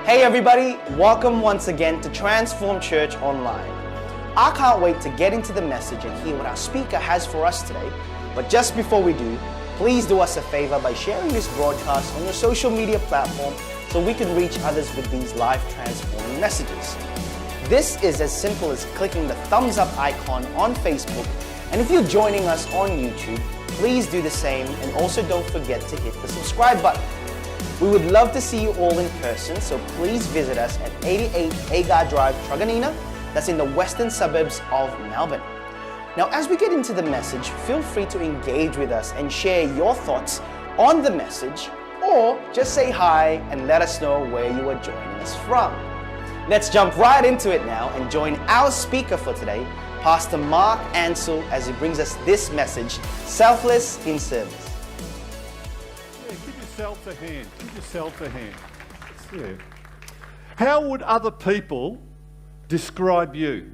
Hey everybody, welcome once again to Transform Church Online. I can't wait to get into the message and hear what our speaker has for us today. But just before we do, please do us a favor by sharing this broadcast on your social media platform so we can reach others with these life-transforming messages. This is as simple as clicking the thumbs up icon on Facebook, and if you're joining us on YouTube, please do the same, and also don't forget to hit the subscribe button. We would love to see you all in person, so please visit us at 88 Agar Drive, Truganina. That's in the western suburbs of Melbourne. Now, as we get into the message, feel free to engage with us and share your thoughts on the message, or just say hi and let us know where you are joining us from. Let's jump right into it now and join our speaker for today, Pastor Mark Ansell, as he brings us this message, Selfless in Service. Give yourself a hand. Give yourself a hand. Yeah. How would other people describe you?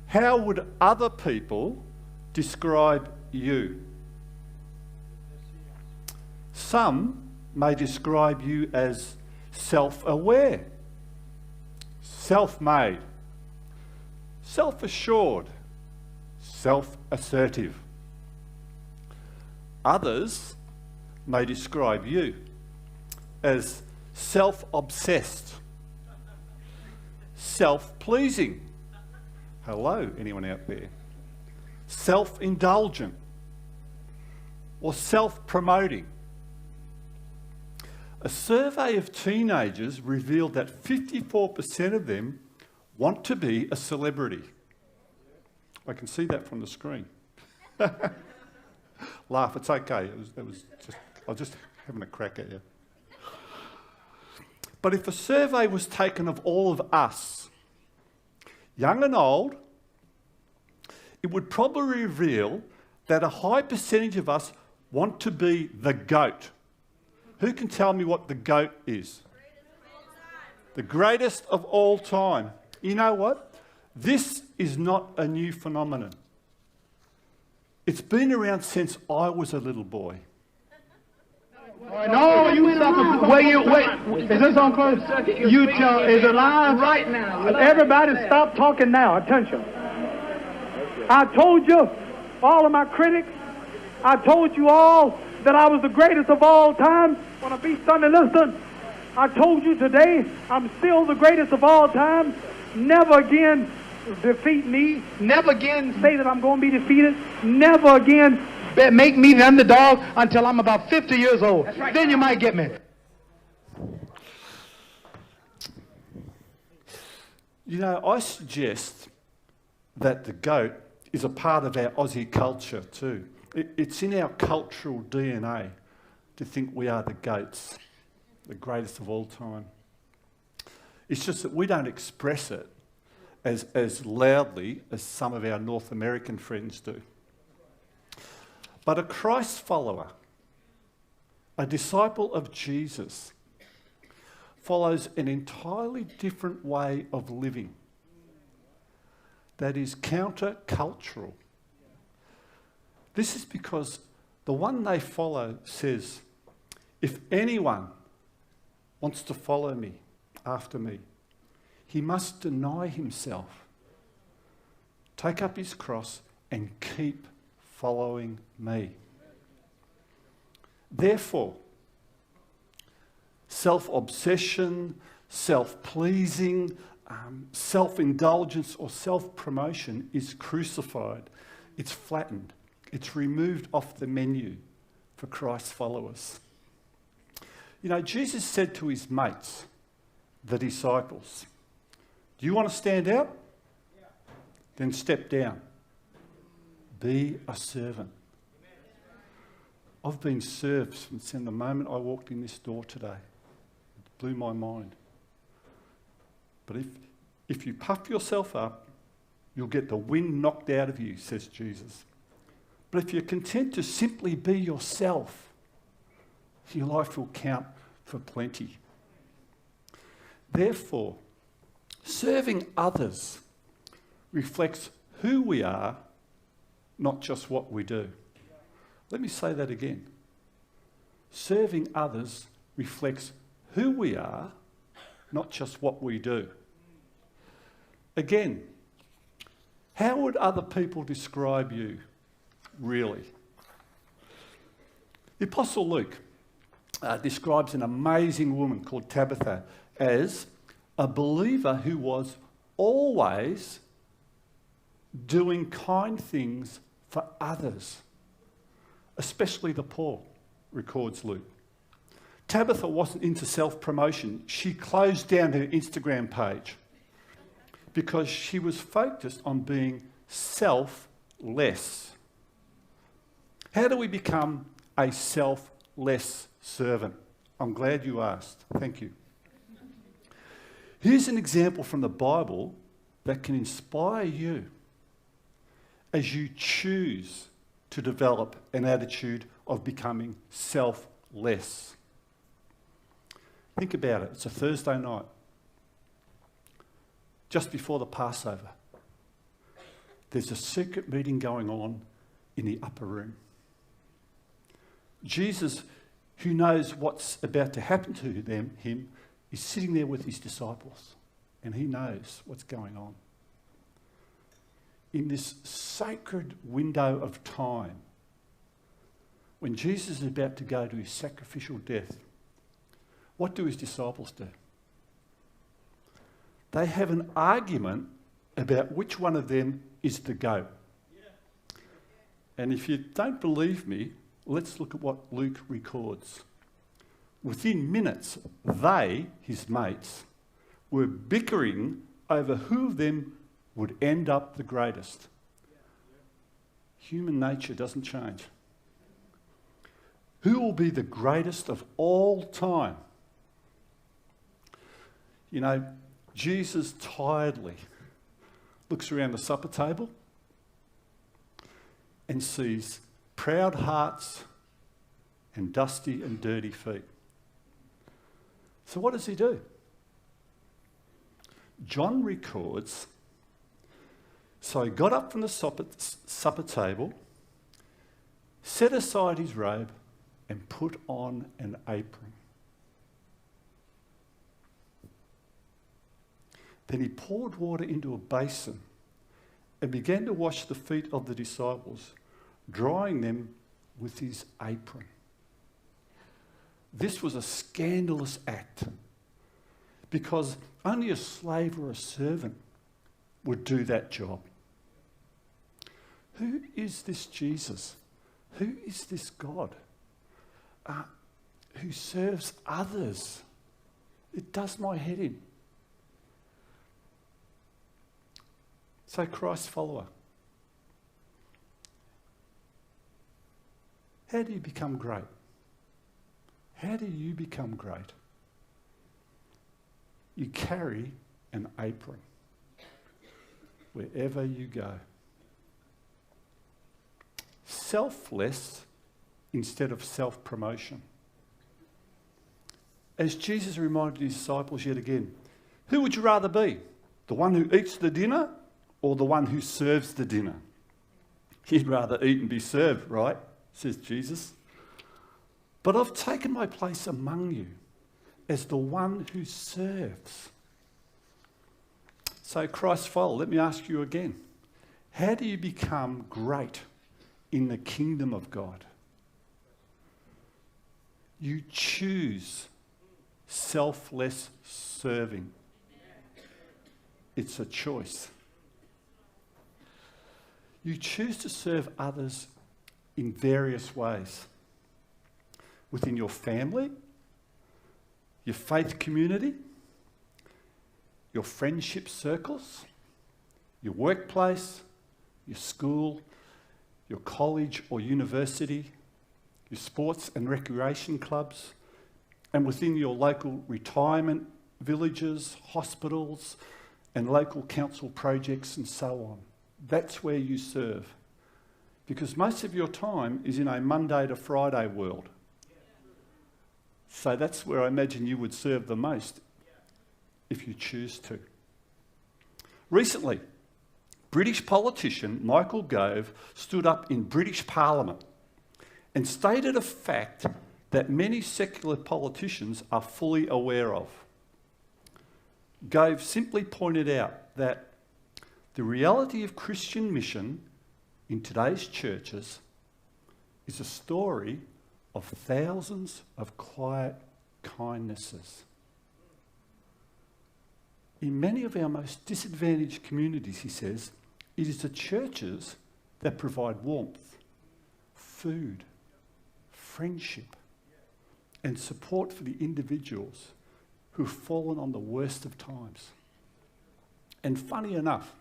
How would other people describe you? Some may describe you as self-aware, self-made, self-assured, self-assertive. Others may describe you as self-obsessed, self-pleasing. Hello, anyone out there? Self-indulgent or self-promoting. A survey of teenagers revealed that 54% of them want to be a celebrity. I can see that from the screen. Laugh, it's okay. I was just having a crack at you. But if a survey was taken of all of us, young and old, it would probably reveal that a high percentage of us want to be the GOAT. Who can tell me what the GOAT is? The greatest of all time. You know what? This is not a new phenomenon. It's been around since I was a little boy. No, you stop. Wait. Is this on close? You tell. Is it live? Right now. Everybody stop talking now. Attention. I told you, all of my critics, I told you all that I was the greatest of all time. Want to be Sunday listen? I told you today, I'm still the greatest of all time. Never again defeat me. Never again say that I'm going to be defeated. Never again make me the underdog until I'm about 50 years old. Right. Then you might get me. You know, I suggest that the GOAT is a part of our Aussie culture too. It's in our cultural DNA to think we are the GOATs, the greatest of all time. It's just that we don't express it as loudly as some of our North American friends do. But a Christ follower, a disciple of Jesus, follows an entirely different way of living that is counter-cultural. This is because the one they follow says, if anyone wants to follow me, after me, he must deny himself, take up his cross and keep following me. Therefore, self-obsession, self-pleasing, self-indulgence or self-promotion is crucified. It's flattened. It's removed off the menu for Christ's followers. You know, Jesus said to his mates, the disciples, do you want to stand out? Yeah. Then step down. Be a servant. I've been served since the moment I walked in this door today. It blew my mind. But if you puff yourself up, you'll get the wind knocked out of you, says Jesus. But if you're content to simply be yourself, your life will count for plenty. Therefore, serving others reflects who we are, not just what we do. Let me say that again. Serving others reflects who we are, not just what we do. Again, how would other people describe you, really? The Apostle Luke describes an amazing woman called Tabitha as a believer who was always doing kind things for others, especially the poor, records Luke. Tabitha wasn't into self-promotion. She closed down her Instagram page because she was focused on being selfless. How do we become a selfless servant? I'm glad you asked. Thank you. Here's an example from the Bible that can inspire you as you choose to develop an attitude of becoming selfless. Think about it. It's a Thursday night, just before the Passover. There's a secret meeting going on in the upper room. Jesus, who knows what's about to happen to him, is sitting there with his disciples, and he knows what's going on. In this sacred window of time, when Jesus is about to go to his sacrificial death, what do his disciples do? They have an argument about which one of them is the goat. And if you don't believe me, let's look at what Luke records. Within minutes, they, his mates, were bickering over who of them would end up the greatest. Human nature doesn't change. Who will be the greatest of all time? You know, Jesus tiredly looks around the supper table and sees proud hearts and dusty and dirty feet. So what does he do? John records, so he got up from the supper table, set aside his robe, and put on an apron. Then he poured water into a basin and began to wash the feet of the disciples, drying them with his apron. This was a scandalous act because only a slave or a servant would do that job. Who is this Jesus? Who is this God who serves others? It does my head in. So, Christ's follower, how do you become great? How do you become great? You carry an apron wherever you go. Selfless instead of self-promotion. As Jesus reminded his disciples yet again, who would you rather be? The one who eats the dinner or the one who serves the dinner? You'd rather eat and be served, right? Says Jesus. But I've taken my place among you as the one who serves. So, Christ's follower, let me ask you again. How do you become great in the kingdom of God? You choose selfless serving. It's a choice. You choose to serve others in various ways. Within your family, your faith community, your friendship circles, your workplace, your school, your college or university, your sports and recreation clubs, and within your local retirement villages, hospitals, and local council projects and so on. That's where you serve. Because most of your time is in a Monday to Friday world. So that's where I imagine you would serve the most if you choose to. Recently, British politician Michael Gove stood up in British Parliament and stated a fact that many secular politicians are fully aware of. Gove simply pointed out that the reality of Christian mission in today's churches is a story of thousands of quiet kindnesses. In many of our most disadvantaged communities, he says, it is the churches that provide warmth, food, friendship, and support for the individuals who've fallen on the worst of times. And funny enough,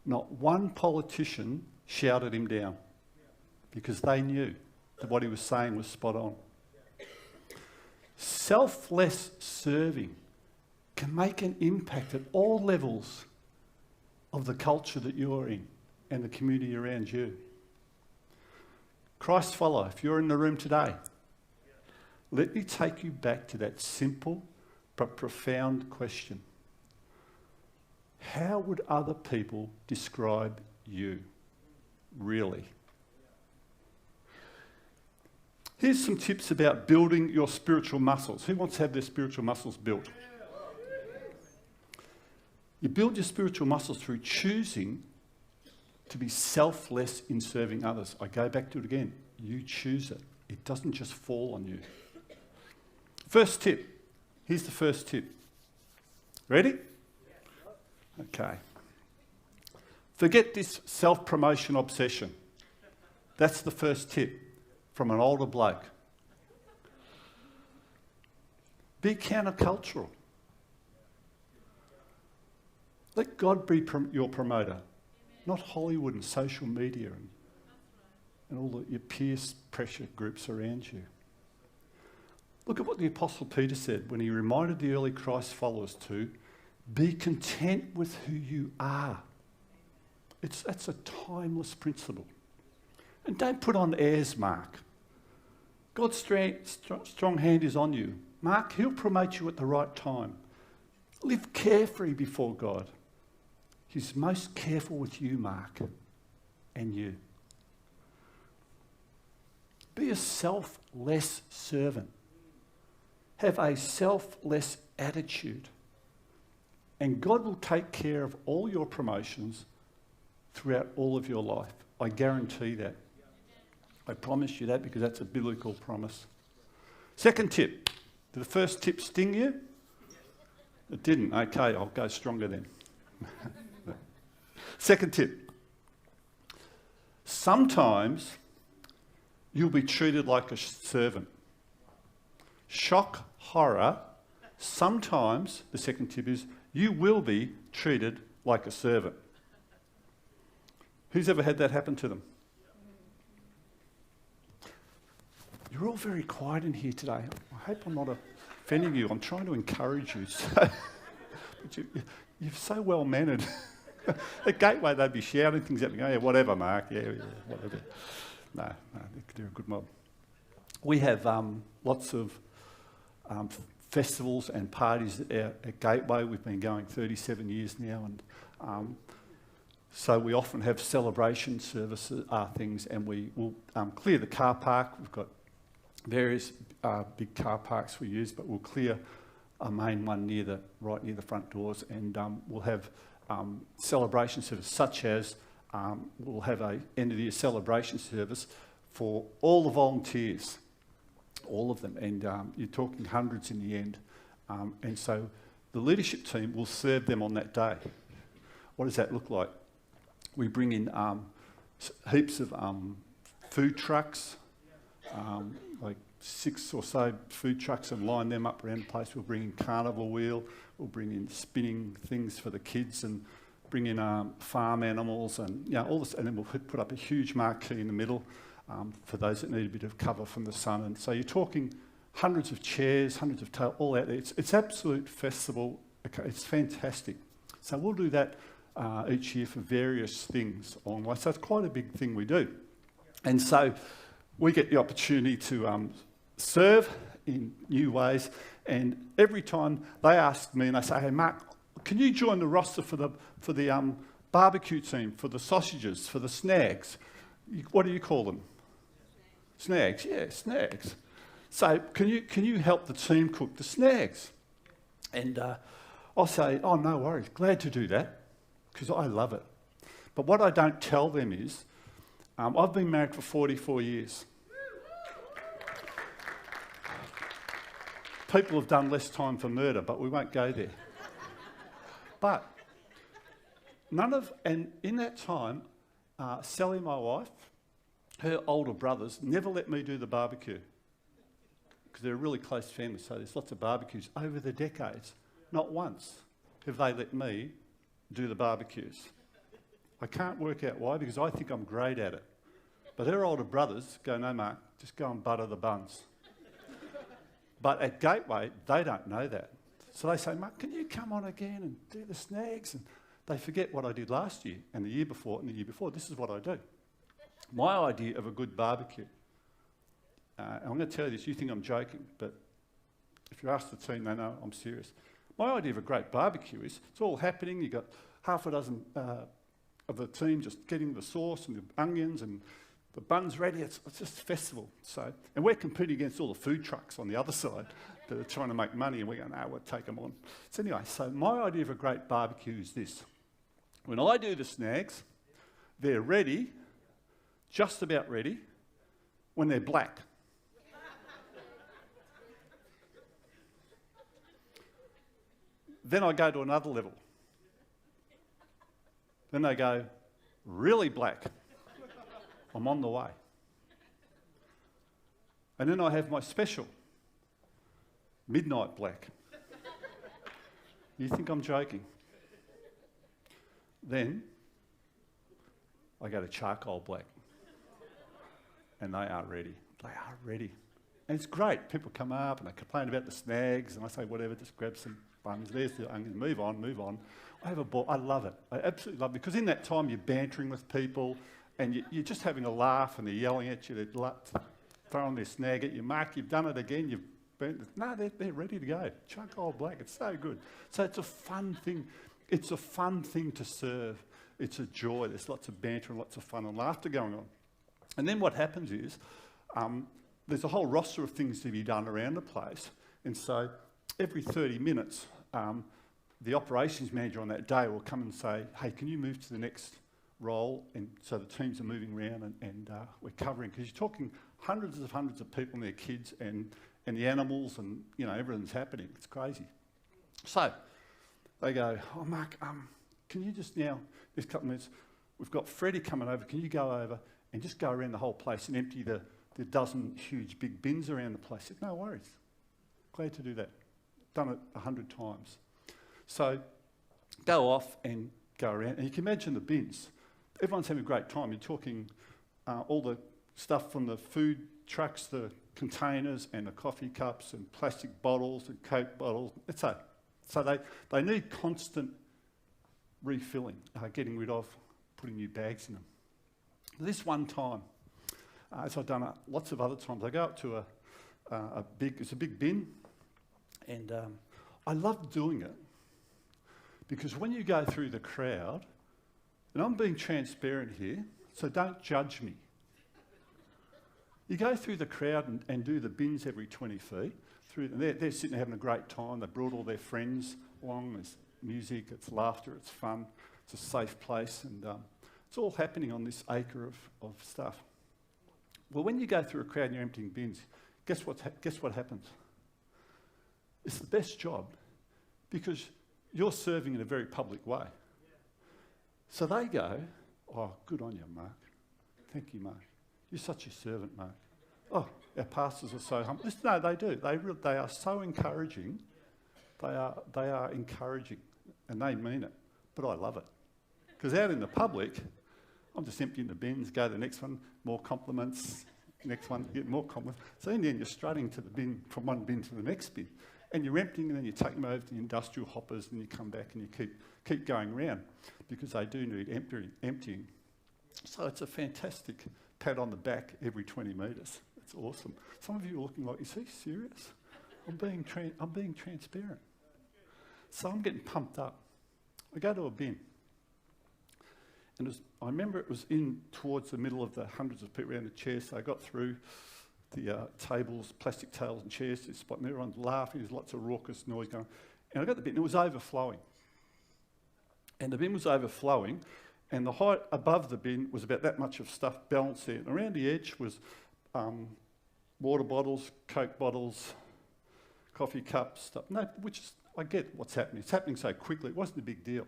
not one politician shouted him down because they knew that what he was saying was spot on. Selfless serving can make an impact at all levels of the culture that you're in and the community around you. Christ follower, if you're in the room today, let me take you back to that simple but profound question. How would other people describe you, really? Here's some tips about building your spiritual muscles. Who wants to have their spiritual muscles built? You build your spiritual muscles through choosing to be selfless in serving others. I go back to it again. You choose it. It doesn't just fall on you. First tip. Here's the first tip. Ready? Okay. Forget this self-promotion obsession. That's the first tip from an older bloke. Be countercultural. Let God be your promoter, not Hollywood and social media and all your peer pressure groups around you. Look at what the Apostle Peter said when he reminded the early Christ followers to be content with who you are. That's a timeless principle. And don't put on airs, Mark. God's strong hand is on you. Mark, he'll promote you at the right time. Live carefree before God. He's most careful with you, Mark, and you. Be a selfless servant. Have a selfless attitude. And God will take care of all your promotions throughout all of your life. I guarantee that. I promise you that because that's a biblical promise. Second tip. Did the first tip sting you? It didn't. Okay, I'll go stronger then. Second tip. Sometimes you'll be treated like a servant. Shock, horror. Sometimes, the second tip is, you will be treated like a servant. Who's ever had that happen to them? You're all very quiet in here today. I hope I'm not offending you. I'm trying to encourage you. But you're so well-mannered. At Gateway, they'd be shouting things at me, going, yeah, whatever, Mark, yeah, whatever. No, they're a good mob. We have lots of festivals and parties at Gateway. We've been going 37 years now, and so we often have celebration services, things, and we will clear the car park. We've got various big car parks we use, but we'll clear a main one right near the front doors, and we'll have celebration service, such as we'll have a end of the year celebration service for all the volunteers, all of them, and you're talking hundreds in the end, and so the leadership team will serve them on that day. What does that look like? We bring in heaps of food trucks, like 6 or so food trucks, and line them up around the place. We'll bring in carnival wheel, we'll bring in spinning things for the kids, and bring in farm animals, and all this, and then we'll put up a huge marquee in the middle for those that need a bit of cover from the sun. And so you're talking hundreds of chairs, hundreds of tables, all out there. It's absolute festival. Okay, it's fantastic. So we'll do that each year for various things along the way. So it's quite a big thing we do. And so we get the opportunity to serve in new ways. And every time they ask me, and they say, hey, Mark, can you join the roster for the barbecue team, for the sausages, for the snags? What do you call them? Snags, yeah, snags. So can you help the team cook the snags? And I'll say, oh, no worries, glad to do that, because I love it. But what I don't tell them is, I've been married for 44 years. People have done less time for murder, but we won't go there. But and in that time, Sally, my wife, her older brothers never let me do the barbecue because they're a really close family, so there's lots of barbecues. Over the decades, not once have they let me do the barbecues. I can't work out why, because I think I'm great at it. But her older brothers go, no, Mark, just go and butter the buns. But at Gateway, they don't know that. So they say, Mark, can you come on again and do the snags? And they forget what I did last year and the year before and the year before. This is what I do. My idea of a good barbecue, I'm going to tell you this, you think I'm joking, but if you ask the team, they know I'm serious. My idea of a great barbecue is it's all happening. You've got half a dozen of the team just getting the sauce and the onions and the bun's ready. It's just a festival. So, and we're competing against all the food trucks on the other side that are trying to make money, and we go, no, we'll take them on. So anyway, so my idea of a great barbecue is this. When I do the snags, they're ready, just about ready, when they're black. Then I go to another level. Then they go really black. I'm on the way. And then I have my special, midnight black. You think I'm joking? Then I go to charcoal black. And they are ready. They are ready. And it's great. People come up and they complain about the snags, and I say, whatever, just grab some buns. There's the onions. Move on, move on. I have a ball. I love it. I absolutely love it. Because in that time, you're bantering with people, and you're just having a laugh, and they're yelling at you. They're throwing their snag at you. Mark, you've done it again. You've burnt it. No, they're ready to go. Charcoal black. It's so good. So it's a fun thing. It's a fun thing to serve. It's a joy. There's lots of banter and lots of fun and laughter going on. And then what happens is there's a whole roster of things to be done around the place. And so every 30 minutes, the operations manager on that day will come and say, hey, can you move to the next role? And so the teams are moving around and we're covering, because you're talking hundreds of people and their kids and the animals, and you know, everything's happening. It's crazy. So they go, oh, Mark, can you just now, this couple of minutes, we've got Freddie coming over, can you go over and just go around the whole place and empty the dozen huge big bins around the place? I said, no worries. Glad to do that. Done it 100 times. So go off and go around. And you can imagine the bins. Everyone's having a great time. You're talking all the stuff from the food trucks, the containers and the coffee cups and plastic bottles and Coke bottles. So they need constant refilling, getting rid of, putting new bags in them. This one time, as I've done lots of other times, I go up to it's a big bin, and I love doing it because when you go through the crowd, and I'm being transparent here, so don't judge me. You go through the crowd and do the bins every 20 feet. They're sitting there having a great time. They brought all their friends along. There's music, it's laughter, it's fun. It's a safe place, and it's all happening on this acre of stuff. Well, when you go through a crowd and you're emptying bins, guess what happens? It's the best job because you're serving in a very public way. So they go, oh, good on you, Mark. Thank you, Mark. You're such a servant, Mark. Oh, our pastors are so humble. No, they do. They are so encouraging. They are encouraging, and they mean it. But I love it. Because out in the public, I'm just emptying the bins, go to the next one, more compliments, next one, get more compliments. So in the end, you're strutting to the bin, from one bin to the next bin. And you're emptying, and then you take them over to the industrial hoppers, and you come back and you keep going around because they do need emptying. So it's a fantastic pat on the back every 20 metres. It's awesome. Some of you are looking like, is he serious? I'm being transparent. So I'm getting pumped up. I go to a bin. And I remember it was in towards the middle of the hundreds of people around the chairs, so I got through the tables, plastic tables and chairs to this spot, and everyone's laughing, there's lots of raucous noise going. And I got the bin, and it was overflowing. And the bin was overflowing, and the height above the bin was about that much of stuff balanced there. And around the edge was water bottles, Coke bottles, coffee cups, stuff. No, which is, I get what's happening. It's happening so quickly, it wasn't a big deal.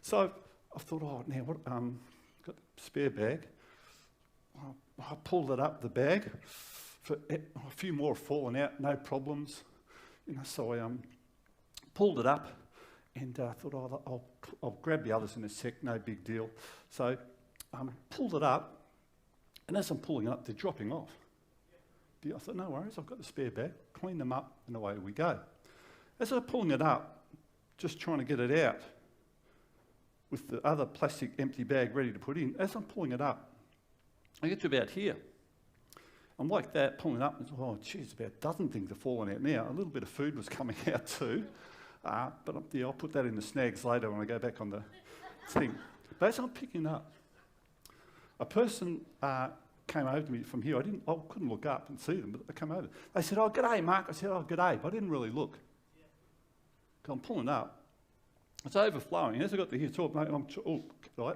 So I thought, oh, now what? Got a spare bag. I pulled it up, the bag. A few more have fallen out, no problems. So I pulled it up and thought, oh, I'll grab the others in a sec, no big deal. So pulled it up, and as I'm pulling it up, they're dropping off. I thought, no worries, I've got the spare bag, clean them up, and away we go. As I'm pulling it up, just trying to get it out, with the other plastic empty bag ready to put in, as I'm pulling it up, I get to about here. I'm like that, pulling it up, and oh, geez, about a dozen things are falling out now. A little bit of food was coming out too, but I'll put that in the snags later when I go back on the thing. But as I'm picking up, a person came over to me from here. I couldn't look up and see them, but they came over. They said, oh, g'day, Mark. I said, oh, g'day, but I didn't really look. I'm pulling up. It's overflowing. As I got to here, right.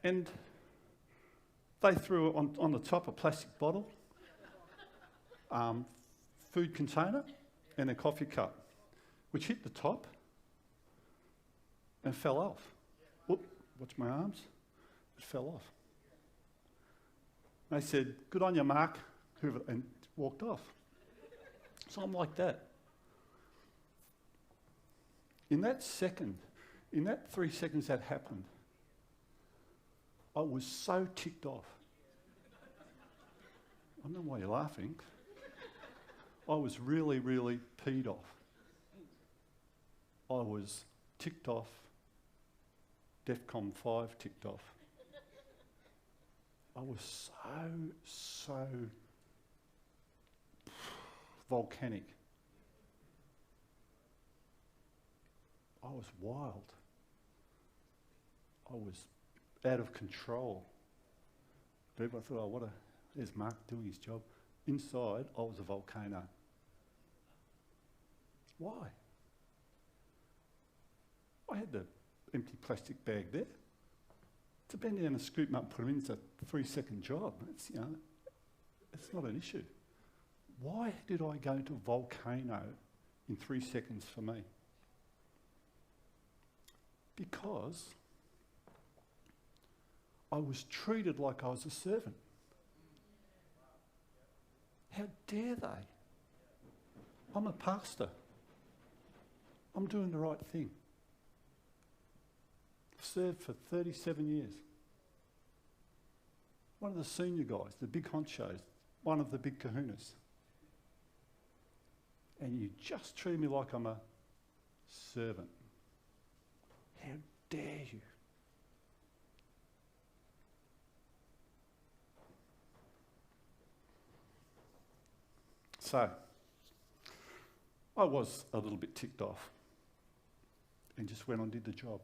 And they threw on the top a plastic bottle, food container, and a coffee cup, which hit the top and fell off. Whoop, watch my arms. It fell off. They said, good on you, Mark, and walked off. So I'm like that. In that 3 seconds that happened, I was so ticked off. I don't know why you're laughing. I was really, really peed off. I was ticked off, DEFCON 5 ticked off. I was so volcanic. I was wild. I was out of control. People, I thought, oh, there's Mark doing his job. Inside, I was a volcano. Why? I had the empty plastic bag there. To bend down and scoop them up and put them in, it's a 3-second job. It's not an issue. Why did I go to a volcano in 3 seconds for me? Because I was treated like I was a servant. How dare they? I'm a pastor. I'm doing the right thing. I've served for 37 years. One of the senior guys, the big honchos, one of the big kahunas. And you just treat me like I'm a servant. How dare you? So, I was a little bit ticked off and just went on and did the job.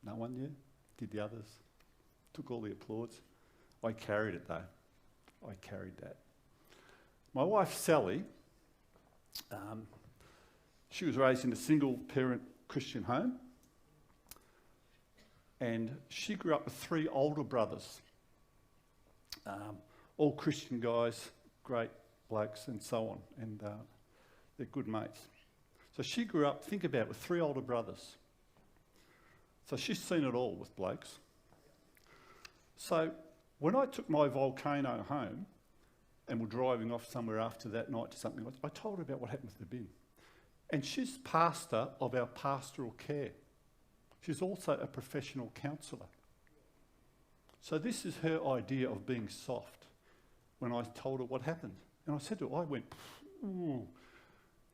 No one knew, did the others, took all the applause. I carried it though. I carried that. My wife, Sally, she was raised in a single-parent Christian home. And she grew up with 3 older brothers, all Christian guys, great blokes and so on, and they're good mates. So she grew up, think about it, with 3 older brothers. So she's seen it all with blokes. So when I took my volcano home and were driving off somewhere after that night to something, I told her about what happened with the bin. And she's pastor of our pastoral care. She's also a professional counsellor. So this is her idea of being soft when I told her what happened. And I said to her, I went, ooh.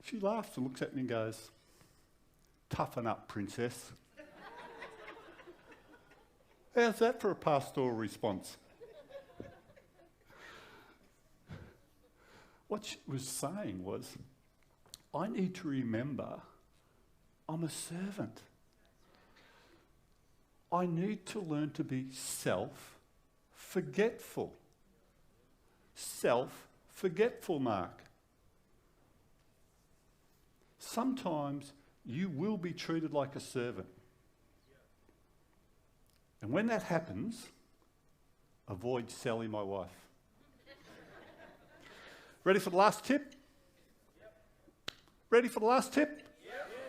She laughs and looks at me and goes, toughen up, princess. How's that for a pastoral response? What she was saying was, I need to remember I'm a servant. I need to learn to be self-forgetful. Self-forgetful, Mark. sometimes you will be treated like a servant. And when that happens, avoid Sally, my wife. Ready for the last tip? Ready for the last tip?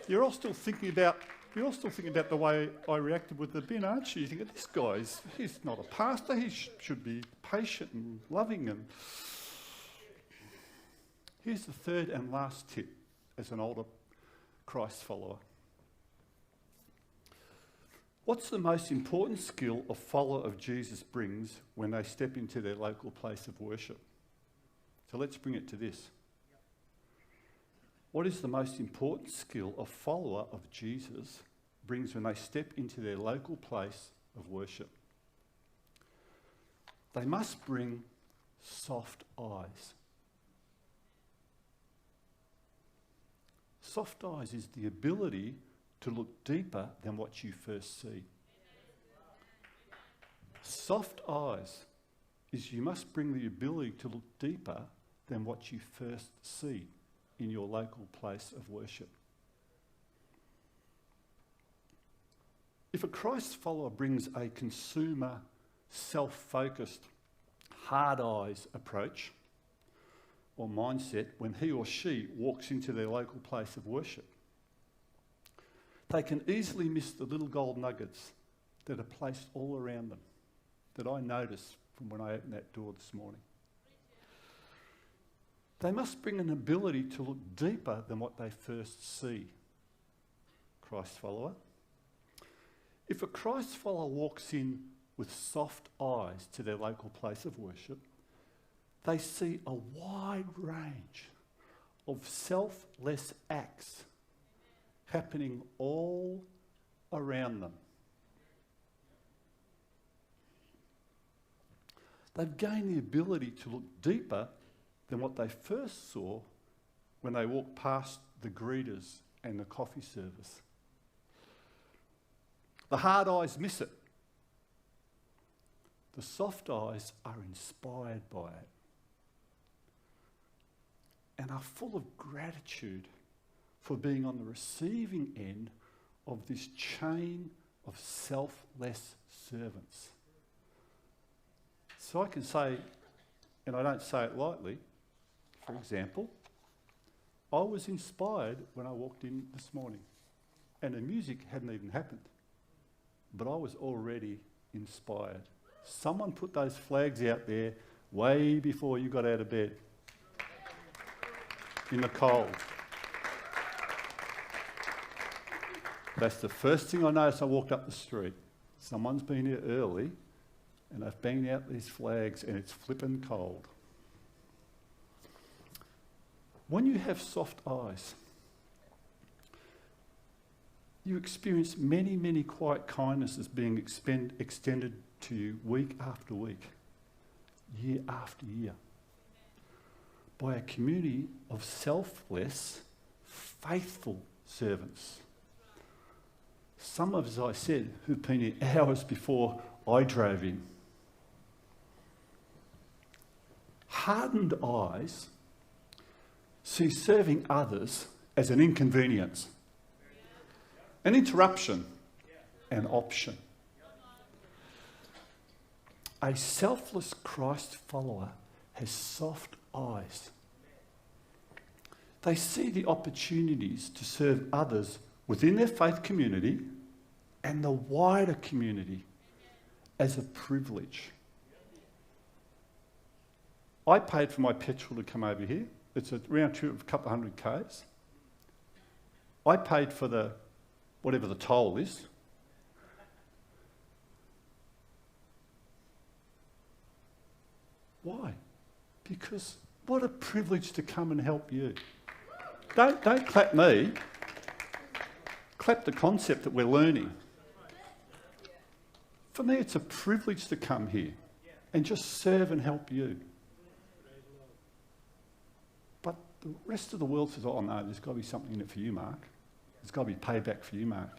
You're all still thinking about the way I reacted with the bin, aren't you? You think, this guy's, he's not a pastor, he should be patient and loving. And here's the third and last tip as an older Christ follower. What's the most important skill a follower of Jesus brings when they step into their local place of worship? So let's bring it to this. What is the most important skill a follower of Jesus brings when they step into their local place of worship? They must bring soft eyes. Soft eyes is the ability to look deeper than what you first see. Soft eyes is you must bring the ability to look deeper than what you first see in your local place of worship. If a Christ follower brings a consumer, self-focused, hard eyes approach or mindset when he or she walks into their local place of worship, they can easily miss the little gold nuggets that are placed all around them, that I noticed from when I opened that door this morning. They must bring an ability to look deeper than what they first see. Christ follower. If a Christ follower walks in with soft eyes to their local place of worship, they see a wide range of selfless acts happening all around them. They've gained the ability to look deeper than what they first saw when they walked past the greeters and the coffee service. The hard eyes miss it. The soft eyes are inspired by it and are full of gratitude for being on the receiving end of this chain of selfless servants. So I can say, and I don't say it lightly, for example, I was inspired when I walked in this morning, and the music hadn't even happened, but I was already inspired. Someone put those flags out there way before you got out of bed in the cold. That's the first thing I noticed. I walked up the street. Someone's been here early and they've banged out these flags and it's flipping cold. When you have soft eyes, you experience many, many quiet kindnesses being extended to you week after week, year after year, by a community of selfless, faithful servants. Some of, as I said, who've been here hours before I drove in. Hardened eyes see serving others as an inconvenience, an interruption, an option. A selfless Christ follower has soft eyes. They see the opportunities to serve others within their faith community and the wider community as a privilege. I paid for my petrol to come over here. It's a round trip of a couple of 100 k's. I paid for the, whatever the toll is. Why? Because what a privilege to come and help you. Don't clap me. Clap the concept that we're learning. For me, it's a privilege to come here and just serve and help you. But the rest of the world says, oh no, there's got to be something in it for you, Mark. There's got to be payback for you, Mark.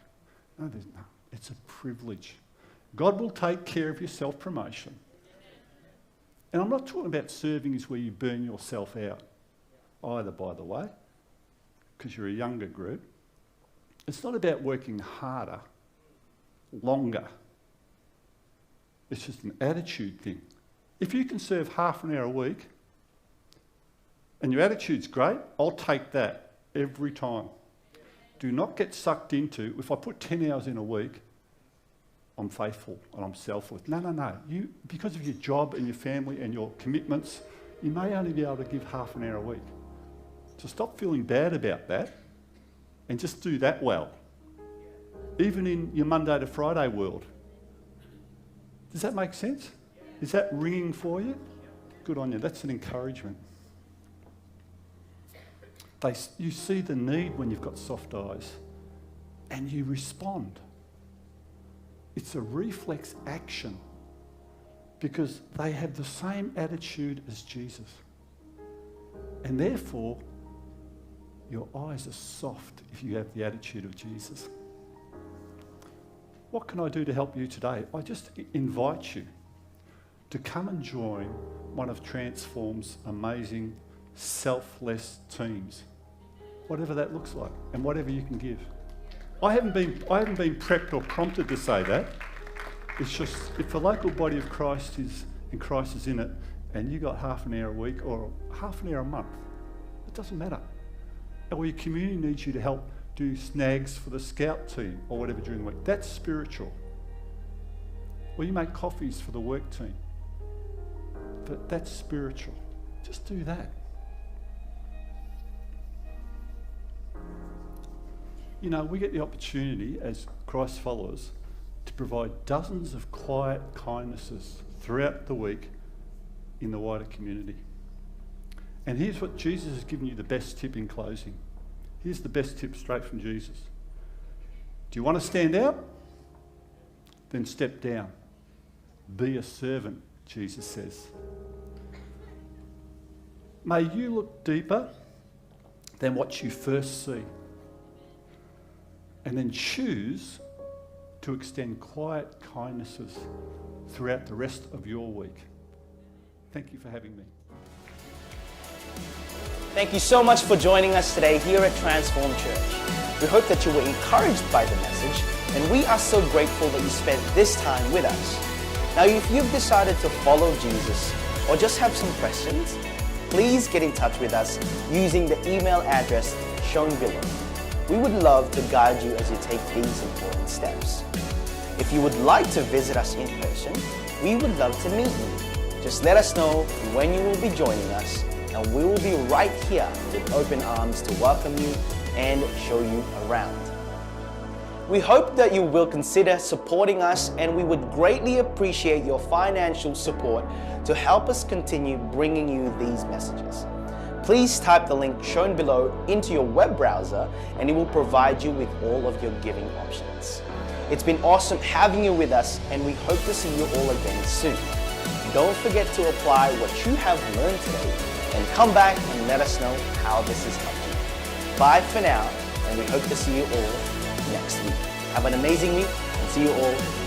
No, it's a privilege. God will take care of your self-promotion. And I'm not talking about serving is where you burn yourself out either, by the way. because you're a younger group, it's not about working harder, longer. It's just an attitude thing. If you can serve half an hour a week and your attitude's great, I'll take that every time. Do not get sucked into, if I put 10 hours in a week, I'm faithful and I'm selfless. No. You, because of your job and your family and your commitments, you may only be able to give half an hour a week. So stop feeling bad about that and just do that well. Even in your Monday to Friday world. Does that make sense? Is that ringing for you? Good on you. That's an encouragement. You see the need when you've got soft eyes and you respond. It's a reflex action because they have the same attitude as Jesus. And therefore, your eyes are soft if you have the attitude of Jesus. What can I do to help you today? I just invite you to come and join one of Transform's amazing selfless teams, whatever that looks like, and whatever you can give. I haven't been prepped or prompted to say that. It's just if the local body of Christ is and Christ is in it, and you got half an hour a week or half an hour a month, it doesn't matter. Or your community needs you to help do snags for the scout team or whatever during the week. That's spiritual. Or you make coffees for the work team. But that's spiritual. Just do that. You know, we get the opportunity as Christ followers to provide dozens of quiet kindnesses throughout the week in the wider community. And here's what Jesus has given you the best tip in closing. Here's the best tip straight from Jesus. Do you want to stand out? Then step down. Be a servant, Jesus says. May you look deeper than what you first see. And then choose to extend quiet kindnesses throughout the rest of your week. Thank you for having me. Thank you so much for joining us today here at Transform Church. We hope that you were encouraged by the message, and we are so grateful that you spent this time with us. Now, if you've decided to follow Jesus or just have some questions, please get in touch with us using the email address shown below. We would love to guide you as you take these important steps. If you would like to visit us in person, we would love to meet you. Just let us know when you will be joining us, and we will be right here with open arms to welcome you and show you around. We hope that you will consider supporting us, and we would greatly appreciate your financial support to help us continue bringing you these messages. Please type the link shown below into your web browser, and it will provide you with all of your giving options. It's been awesome having you with us, and we hope to see you all again soon. Don't forget to apply what you have learned today, and come back and let us know how this has helped you. Bye for now, and we hope to see you all next week. Have an amazing week, and see you all